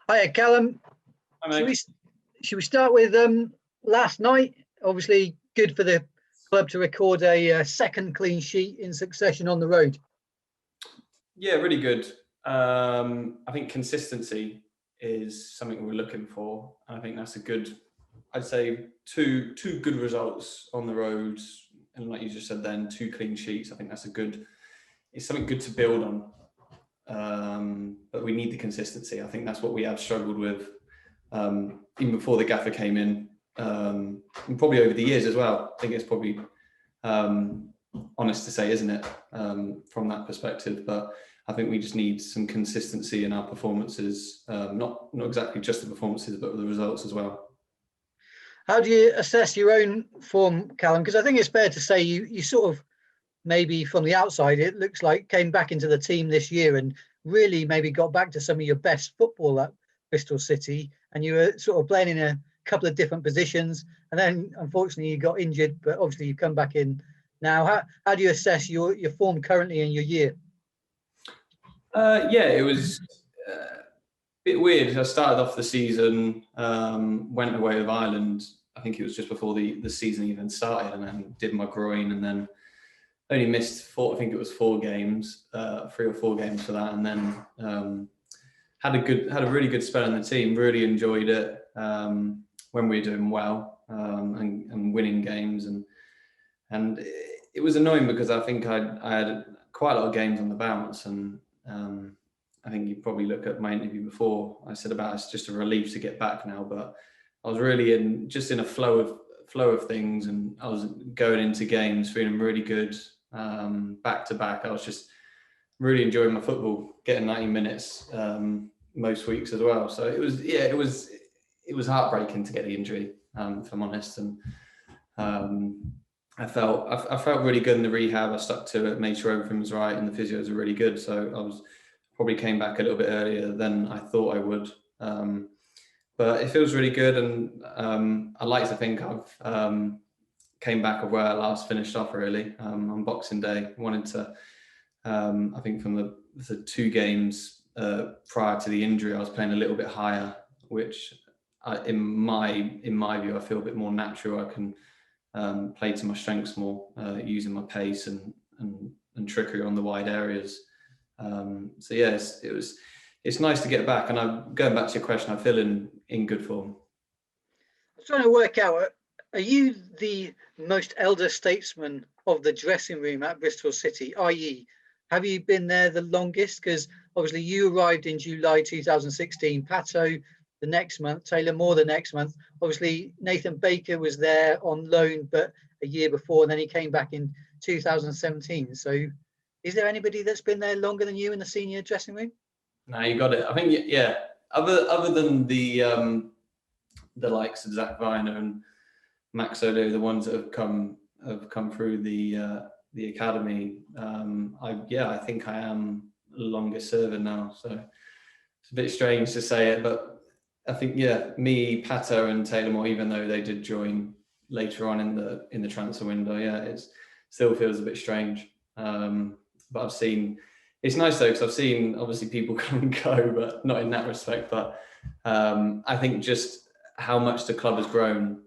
Hiya, Callum. Hi, Should we, mate. should we start with last night? Obviously, good for the club to record a second clean sheet in succession on the road. Yeah, really good. I think consistency is something we're looking for. I think that's a good, I'd say two good results on the road. And like you just said then, 2 clean sheets. I think that's it's something good to build on. But we need the consistency. I think that's what we have struggled with even before the gaffer came in, and probably over the years as well. I think it's probably honest to say, isn't it, from that perspective? But I think we just need some consistency in our performances, not exactly just the performances, but the results as well. How do you assess your own form, Callum? Because I think it's fair to say you sort of, maybe from the outside, it looks like came back into the team this year and really maybe got back to some of your best football at Bristol City, and you were sort of playing in a couple of different positions, and then unfortunately you got injured, but obviously you've come back in now. How do you assess your form currently in your year? Yeah, it was a bit weird. I started off the season, went away with Ireland. I think it was just before the season even started, and then did my groin, and then only missed 4 games, 3 or 4 games for that, and then had a really good spell in the team. Really enjoyed it when we were doing well and winning games, and it was annoying because I think I had quite a lot of games on the bounce, and I think you probably looked at my interview before. I said about it's just a relief to get back now, but I was really in a flow of things, and I was going into games feeling really good back to back. I was just really enjoying my football, getting 90 minutes most weeks as well. So it was heartbreaking to get the injury, if I'm honest, and I felt really good in the rehab. I stuck to it, made sure everything was right, and the physios were really good. So I probably came back a little bit earlier than I thought I would. But it feels really good, and I like to think I've came back of where I last finished off, really, on Boxing Day. Wanted to, I think from the 2 games prior to the injury, I was playing a little bit higher, which in my view, I feel a bit more natural. I can play to my strengths more, using my pace and trickery on the wide areas. So yeah, it's nice to get back. And I'm going back to your question, I feel in good form. I was trying to work out, are you the most elder statesman of the dressing room at Bristol City, i.e. have you been there the longest? Because obviously you arrived in July 2016, Pato the next month, Taylor Moore the next month. Obviously Nathan Baker was there on loan, but a year before, and then he came back in 2017. So is there anybody that's been there longer than you in the senior dressing room? No, you got it. I think, yeah, other than the likes of Zach Viner and Max Odo, the ones that have come through the academy, I think I am longest serving now. So it's a bit strange to say it, but I think, yeah, me, Pato and Taylor Moore, even though they did join later on in the transfer window, yeah, it still feels a bit strange. But it's nice though, because I've seen obviously people come and go, but not in that respect. But I think just how much the club has grown,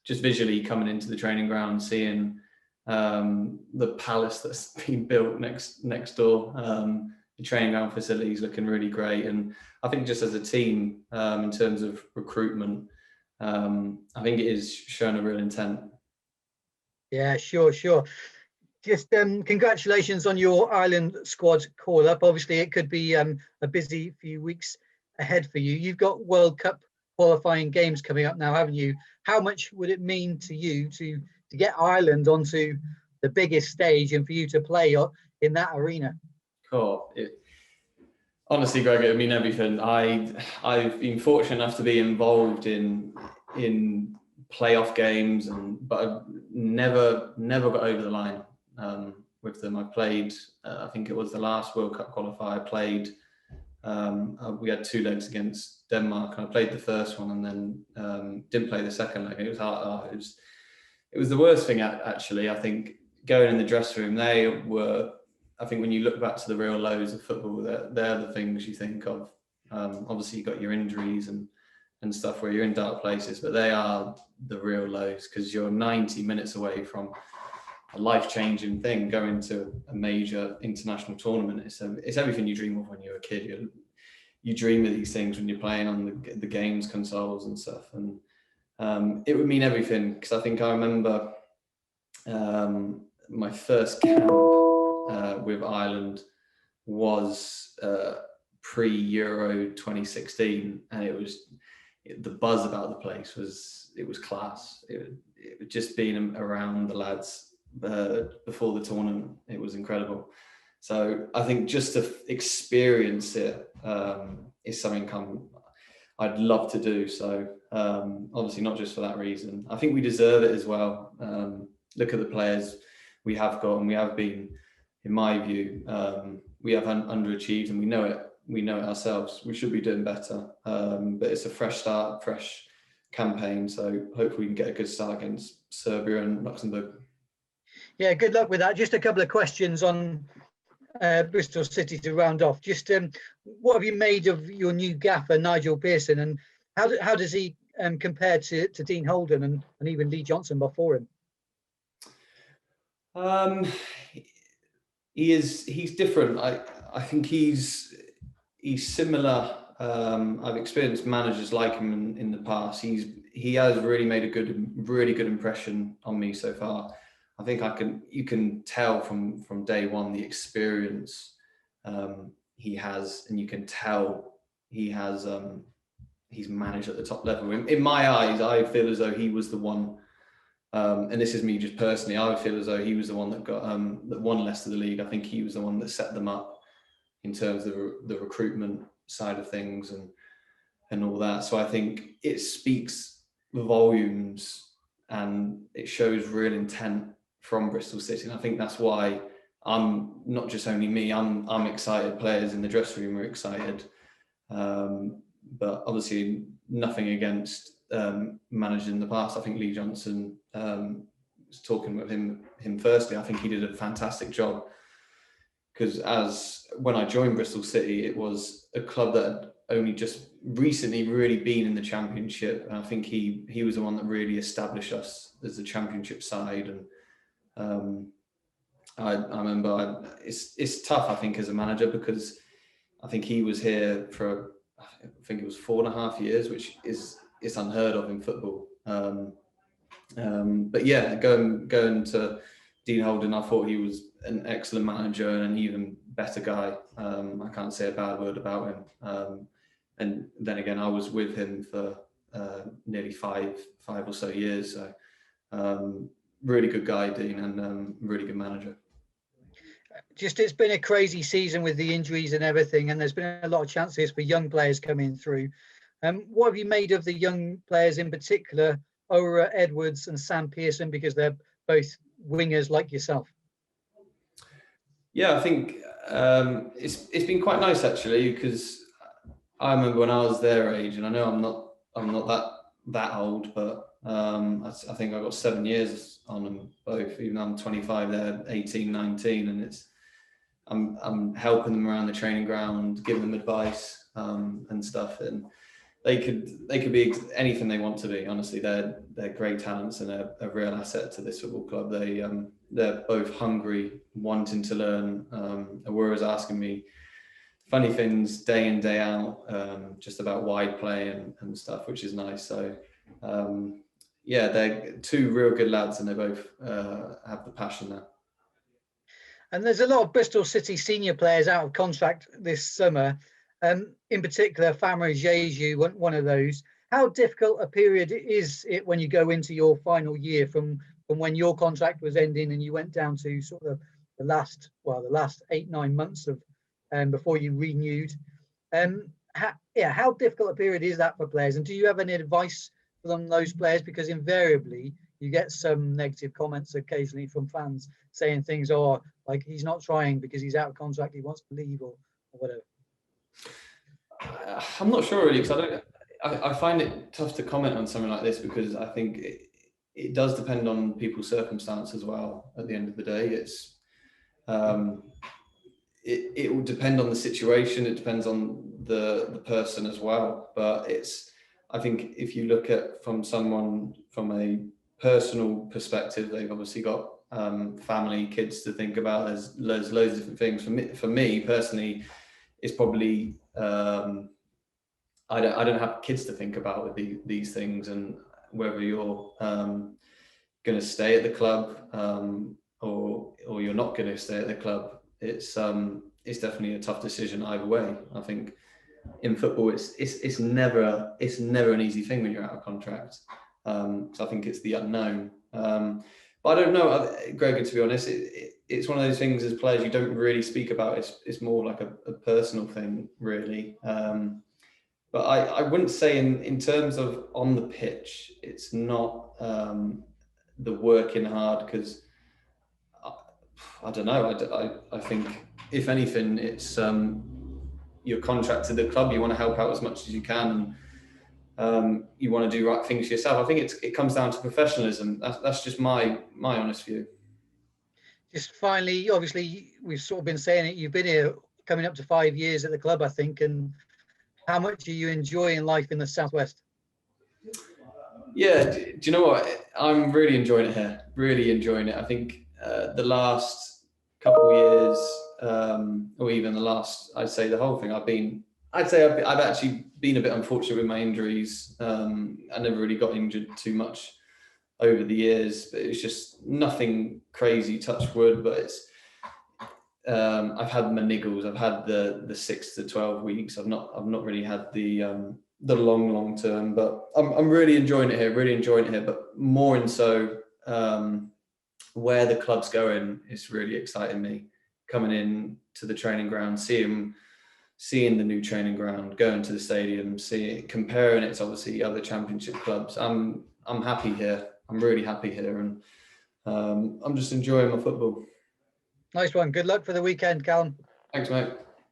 just visually coming into the training ground, seeing the palace that's been built next door, the training ground facilities looking really great. And I think just as a team, in terms of recruitment, I think it is showing a real intent. Yeah, sure. Just congratulations on your Ireland squad call up. Obviously, it could be a busy few weeks ahead for you. You've got World Cup qualifying games coming up now, haven't you? How much would it mean to you to get Ireland onto the biggest stage and for you to play in that arena? Cool. Honestly, Greg, it would mean everything. I've been fortunate enough to be involved in playoff games, but I've never got over the line with them. I played, I think it was the last World Cup qualifier I played. We had 2 legs against Denmark, and I played the first one, and then didn't play the second leg. It was hard. It was the worst thing, actually. I think going in the dressing room, they were. I think when you look back to the real lows of football, they're the things you think of Obviously, you've got your injuries and stuff where you're in dark places, but they are the real lows, because you're 90 minutes away from a life-changing thing, going to a major international tournament. It's everything you dream of when you're a kid. You dream of these things when you're playing on the games consoles and stuff, and it would mean everything, because I think I remember my first camp with Ireland was pre-Euro 2016, and the buzz about the place was class. It just being around the lads before the tournament, it was incredible. So I think just to experience it is something I'd love to do. So obviously not just for that reason. I think we deserve it as well. Look at the players we have got, and we have been, in my view, we have underachieved, and we know it. We know it ourselves. We should be doing better. But it's a fresh start, fresh campaign. So hopefully we can get a good start against Serbia and Luxembourg. Yeah, good luck with that. Just a couple of questions on Bristol City to round off. Just what have you made of your new gaffer, Nigel Pearson, and how does he compare to Dean Holden and even Lee Johnson before him? He's different. I think he's similar. I've experienced managers like him in the past. He has really made a really good impression on me so far. I think you can tell from day one the experience he has, and you can tell he's managed at the top level. In my eyes, I feel as though he was the one, and this is me just personally, I would feel as though he was the one that got that won Leicester the league. I think he was the one that set them up in terms of the recruitment side of things and all that. So I think it speaks volumes, and it shows real intent from Bristol City. And I think that's why I'm not just only me, I'm excited. Players in the dressing room are excited. But obviously nothing against managers in the past. I think Lee Johnson, was talking with him firstly, I think he did a fantastic job, because when I joined Bristol City, it was a club that had only just recently really been in the Championship, and I think he was the one that really established us as the Championship side. And I remember it's tough, I think, as a manager, because I think he was here for, I think it was 4.5 years, which is unheard of in football. But yeah, going to Dean Holden, I thought he was an excellent manager and an even better guy. I can't say a bad word about him. And then again, I was with him for nearly five or so years. So really good guy, Dean, and really good manager. Just, it's been a crazy season with the injuries and everything, and there's been a lot of chances for young players coming through. What have you made of the young players, in particular, Ora Edwards and Sam Pearson, because they're both wingers like yourself? Yeah, I think it's been quite nice, actually, because I remember when I was their age, and I know I'm not that old, but I think I got 7 years on them both, even though I'm 25, they're 18, 19, and I'm helping them around the training ground, giving them advice and stuff, and they could be anything they want to be. Honestly, they're great talents and a real asset to this football club. They're both hungry, wanting to learn. Aurора's asking me funny things day in, day out, just about wide play and stuff, which is nice. So yeah, they're two real good lads, and they both have the passion there. And there's a lot of Bristol City senior players out of contract this summer. In particular, Famara Jeju, one of those. How difficult a period is it when you go into your final year from when your contract was ending and you went down to sort of the last 8-9 months of before you renewed? How difficult a period is that for players? And do you have any advice for those players? Because invariably you get some negative comments occasionally from fans saying things, like he's not trying because he's out of contract, he wants to leave or whatever. I'm not sure really, because I find it tough to comment on something like this, because I think it does depend on people's circumstance as well. At the end of the day, it will depend on the situation. It depends on the person as well. But I think if you look at from a personal perspective, they've obviously got family, kids to think about. There's loads of different things. For me personally, it's probably I don't have kids to think about with these things, and whether you're going to stay at the club or you're not going to stay at the club. It's definitely a tough decision either way. I think in football, it's never an easy thing when you're out of contract. So I think it's the unknown. But I don't know, Gregor, to be honest, it's one of those things as players you don't really speak about. It's more like a personal thing, really. But I wouldn't say in terms of on the pitch, it's not the working hard, because I don't know. I think if anything, it's you're contracted to the club. You want to help out as much as you can, and you want to do right things for yourself. I think it comes down to professionalism. That's just my honest view. Just finally, obviously, we've sort of been saying it. You've been here coming up to 5 years at the club, I think, and how much are you enjoying life in the Southwest? Yeah, do you know what? I'm really enjoying it here. Really enjoying it. I think the last couple of years, or even the last, I'd say the whole thing, I've actually been a bit unfortunate with my injuries. I never really got injured too much over the years, but it's just nothing crazy, touch wood, but it's I've had my niggles. I've had the 6 to 12 weeks. I've not really had the long term, but I'm really enjoying it here. But more and so, where the club's going is really exciting me. Coming in to the training ground, seeing the new training ground, going to the stadium, comparing it to obviously other Championship clubs. I'm happy here. I'm really happy here, and I'm just enjoying my football. Nice one. Good luck for the weekend, Callum. Thanks, mate.